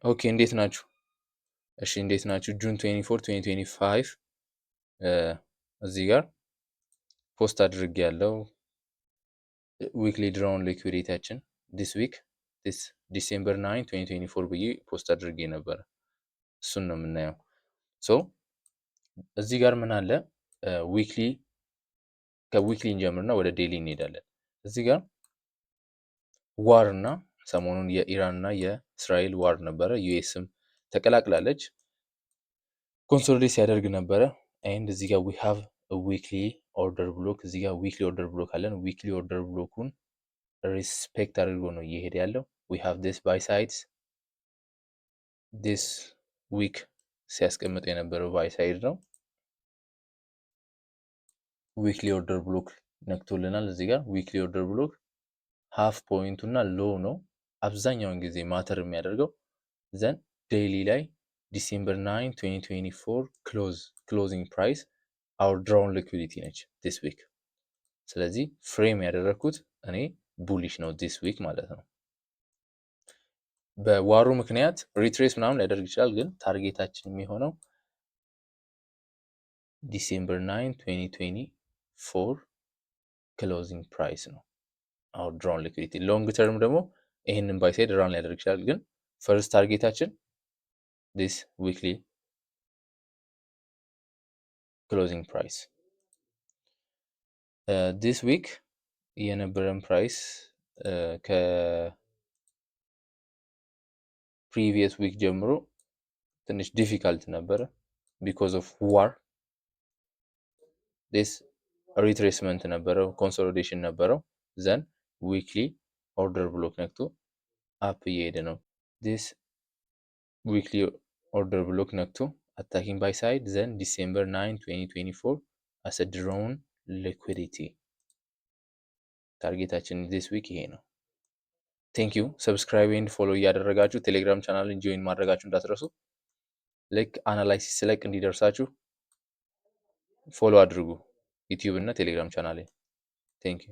ኦኬ እንዴት ናችሁ? እሺ እንዴት ናችሁ? ጁን 24 2025 እዚህ ጋር ፖስት አድርጌ ያለው ዊክሊ ድራውን ሊኩዊዲቲያችን ዲስ ዊክ ዲሴምበር 9 2024 ብዬ ፖስት አድርጌ ነበረ። እሱን ነው የምናየው። ሶ እዚህ ጋር ምን አለ ዊክሊ ከዊክሊ እንጀምርና ወደ ዴሊ እንሄዳለን። እዚህ ጋር ዋር እና ሰሞኑን የኢራን እና የእስራኤል ዋር ነበረ። ዩኤስም ተቀላቅላለች። ኮንሶሊዴት ሲያደርግ ነበረ። ኤንድ እዚህ ጋር ዊ ሃቭ ዊክሊ ኦርደር ብሎክ እዚህ ጋር ዊክሊ ኦርደር ብሎክ አለን። ዊክሊ ኦርደር ብሎኩን ሪስፔክት አድርጎ ነው እየሄደ ያለው። ዊ ሃቭ ዲስ ባይ ሳይድስ ዲስ ዊክ ሲያስቀምጥ የነበረው ባይ ሳይድ ነው። ዊክሊ ኦርደር ብሎክ ነክቶልናል። እዚህ ጋር ዊክሊ ኦርደር ብሎክ ሃፍ ፖይንቱ እና ሎ ነው አብዛኛውን ጊዜ ማተር የሚያደርገው ዘን ዴይሊ ላይ ዲሴምበር 9 2024 ክሎዚንግ ፕራይስ አወር ድራውን ሊኩዊዲቲ ነች ዲስ ዊክ። ስለዚህ ፍሬም ያደረግኩት እኔ ቡሊሽ ነው ዲስ ዊክ ማለት ነው። በዋሩ ምክንያት ሪትሬስ ምናምን ሊያደርግ ይችላል፣ ግን ታርጌታችን የሚሆነው ዲሴምበር 9 2024 ክሎዚንግ ፕራይስ ነው አወር ድራውን ሊኩዊዲቲ። ሎንግ ተርም ደግሞ ይህንን ባይ ሳይድ ራን ሊያደርግ ይችላል፣ ግን ፈርስት ታርጌታችን ዲስ ዊክሊ ክሎዚንግ ፕራይስ። ዲስ ዊክ የነበረን ፕራይስ ከፕሪቪየስ ዊክ ጀምሮ ትንሽ ዲፊካልት ነበረ ቢኮዝ ኦፍ ዋር። ዲስ ሪትሬስመንት ነበረው፣ ኮንሶሊዴሽን ነበረው። ዘን ዊክሊ ኦርደር ብሎክ ነክቶ አፕ እየሄደ ነው። ዲስ ዊክሊ ኦርደር ብሎክ ነክቶ attacking by side then December 9 2024 as a drawn liquidity ታርጌታችን this week ይሄ ነው። ቴንክ ዩ ሰብስክራይብ ኤንድ ፎሎ እያደረጋችሁ ቴሌግራም ቻናልን ጆይን ማድረጋችሁ እንዳትረሱ። ልክ አናላይሲስ ስለቅ እንዲደርሳችሁ ፎሎ አድርጉ ዩቲዩብ እና ቴሌግራም ቻናሌ። ቴንክ ዩ